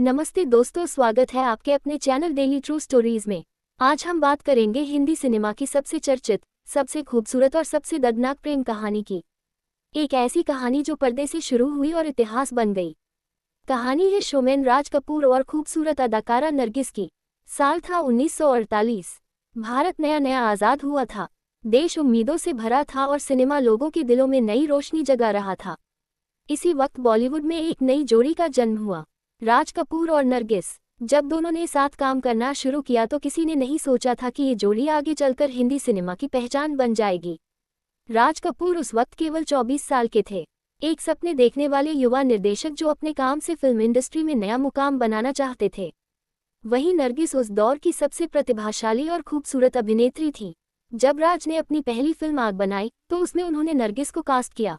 नमस्ते दोस्तों, स्वागत है आपके अपने चैनल डेली ट्रू स्टोरीज में। आज हम बात करेंगे हिंदी सिनेमा की सबसे चर्चित, सबसे खूबसूरत और सबसे दर्दनाक प्रेम कहानी की। एक ऐसी कहानी जो पर्दे से शुरू हुई और इतिहास बन गई। कहानी है शोमैन राज कपूर और खूबसूरत अदाकारा नरगिस की। साल था 1948। भारत नया नया आज़ाद हुआ था। देश उम्मीदों से भरा था और सिनेमा लोगों के दिलों में नई रोशनी जगा रहा था। इसी वक्त बॉलीवुड में एक नई जोड़ी का जन्म हुआ, राज कपूर और नरगिस। जब दोनों ने साथ काम करना शुरू किया तो किसी ने नहीं सोचा था कि ये जोड़ी आगे चलकर हिंदी सिनेमा की पहचान बन जाएगी। राज कपूर उस वक्त केवल 24 साल के थे, एक सपने देखने वाले युवा निर्देशक जो अपने काम से फिल्म इंडस्ट्री में नया मुकाम बनाना चाहते थे। वहीं नरगिस उस दौर की सबसे प्रतिभाशाली और खूबसूरत अभिनेत्री थी। जब राज ने अपनी पहली फिल्म आग बनाई तो उसमें उन्होंने नरगिस को कास्ट किया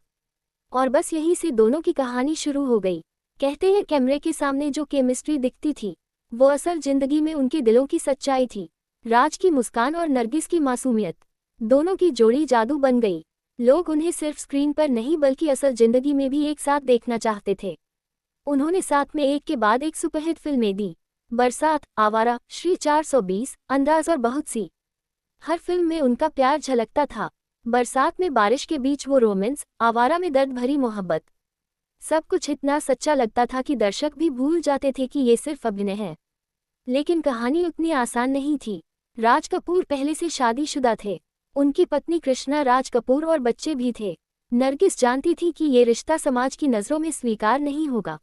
और बस यहीं से दोनों की कहानी शुरू हो गई। कहते हैं कैमरे के सामने जो केमिस्ट्री दिखती थी वो असल जिंदगी में उनके दिलों की सच्चाई थी। राज की मुस्कान और नरगिस की मासूमियत, दोनों की जोड़ी जादू बन गई। लोग उन्हें सिर्फ स्क्रीन पर नहीं बल्कि असल जिंदगी में भी एक साथ देखना चाहते थे। उन्होंने साथ में एक के बाद एक सुपरहिट फिल्में दी, बरसात, आवारा, श्री 420, अंदाज और बहुत सी। हर फिल्म में उनका प्यार झलकता था। बरसात में बारिश के बीच वो रोमांस, आवारा में दर्द भरी मोहब्बत। सब कुछ इतना सच्चा लगता था कि दर्शक भी भूल जाते थे कि ये सिर्फ अभिनय है। लेकिन कहानी उतनी आसान नहीं थी। राज कपूर पहले से शादीशुदा थे। उनकी पत्नी कृष्णा राज कपूर और बच्चे भी थे। नरगिस जानती थी कि ये रिश्ता समाज की नज़रों में स्वीकार नहीं होगा,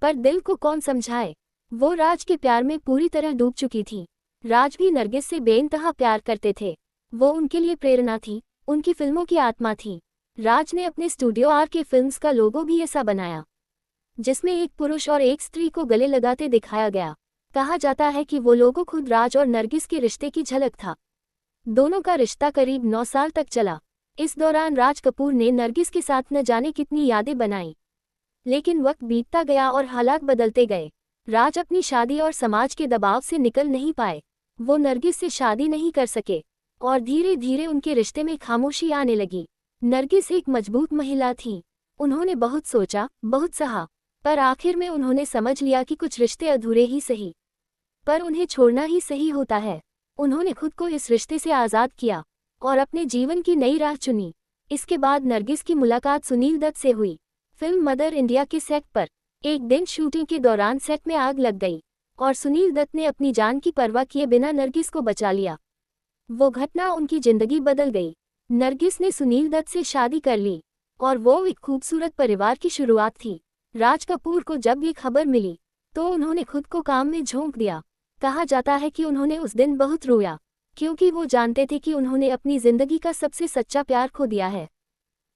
पर दिल को कौन समझाए। वो राज के प्यार में पूरी तरह डूब चुकी थी। राज भी नरगिस से बेइंतहा प्यार करते थे। वो उनके लिए प्रेरणा थी, उनकी फिल्मों की आत्मा थी। राज ने अपने स्टूडियो आर के फिल्म्स का लोगो भी ऐसा बनाया, जिसमें एक पुरुष और एक स्त्री को गले लगाते दिखाया गया। कहा जाता है कि वो लोगो खुद राज और नरगिस के रिश्ते की झलक था। दोनों का रिश्ता करीब 9 साल तक चला। इस दौरान राज कपूर ने नरगिस के साथ न जाने कितनी यादें बनाई। लेकिन वक्त बीतता गया और हालात बदलते गए। राज अपनी शादी और समाज के दबाव से निकल नहीं पाए। वो नरगिस से शादी नहीं कर सके और धीरे धीरे उनके रिश्ते में खामोशी आने लगी। नरगिस एक मजबूत महिला थी। उन्होंने बहुत सोचा, बहुत सहा, पर आखिर में उन्होंने समझ लिया कि कुछ रिश्ते अधूरे ही सही, पर उन्हें छोड़ना ही सही होता है। उन्होंने खुद को इस रिश्ते से आज़ाद किया और अपने जीवन की नई राह चुनी। इसके बाद नरगिस की मुलाकात सुनील दत्त से हुई। फिल्म मदर इंडिया के सेट पर एक दिन शूटिंग के दौरान सेट में आग लग गई और सुनील दत्त ने अपनी जान की परवाह किए बिना नरगिस को बचा लिया। वो घटना उनकी जिंदगी बदल गई। नरगिस ने सुनील दत्त से शादी कर ली और वो एक खूबसूरत परिवार की शुरुआत थी। राज कपूर को जब ये खबर मिली तो उन्होंने खुद को काम में झोंक दिया। कहा जाता है कि उन्होंने उस दिन बहुत रोया, क्योंकि वो जानते थे कि उन्होंने अपनी जिंदगी का सबसे सच्चा प्यार खो दिया है।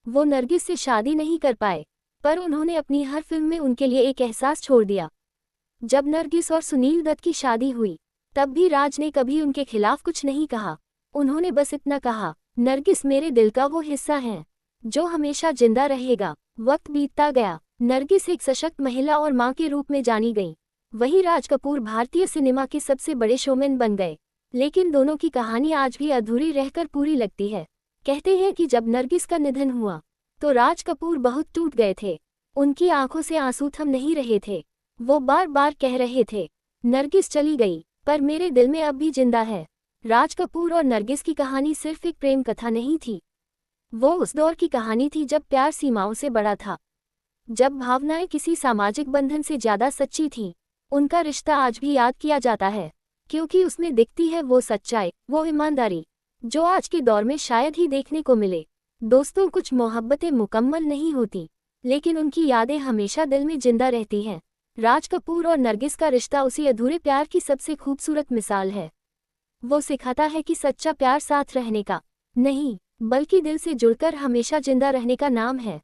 वो नरगिस से शादी नहीं कर पाए, पर उन्होंने अपनी हर फिल्म में उनके लिए एक एहसास छोड़ दिया। जब नरगिस और सुनील दत्त की शादी हुई तब भी राज ने कभी उनके खिलाफ कुछ नहीं कहा। उन्होंने बस इतना कहा, नरगिस मेरे दिल का वो हिस्सा है जो हमेशा जिंदा रहेगा। वक्त बीतता गया। नरगिस एक सशक्त महिला और मां के रूप में जानी गई। वहीं राज कपूर भारतीय सिनेमा के सबसे बड़े शोमैन बन गए। लेकिन दोनों की कहानी आज भी अधूरी रहकर पूरी लगती है। कहते हैं कि जब नरगिस का निधन हुआ तो राज कपूर बहुत टूट गए थे। उनकी आंखों से आंसू थम नहीं रहे थे। वो बार बार कह रहे थे, नरगिस चली गई पर मेरे दिल में अब भी जिंदा है। राज कपूर और नरगिस की कहानी सिर्फ एक प्रेम कथा नहीं थी, वो उस दौर की कहानी थी जब प्यार सीमाओं से बड़ा था, जब भावनाएं किसी सामाजिक बंधन से ज्यादा सच्ची थीं। उनका रिश्ता आज भी याद किया जाता है, क्योंकि उसमें दिखती है वो सच्चाई, वो ईमानदारी जो आज के दौर में शायद ही देखने को मिले। दोस्तों, कुछ मोहब्बतें मुकम्मल नहीं होती, लेकिन उनकी यादें हमेशा दिल में जिंदा रहती हैं। राज कपूर और नरगिस का रिश्ता उसी अधूरे प्यार की सबसे खूबसूरत मिसाल है। वो सिखाता है कि सच्चा प्यार साथ रहने का नहीं, बल्कि दिल से जुड़कर हमेशा जिंदा रहने का नाम है।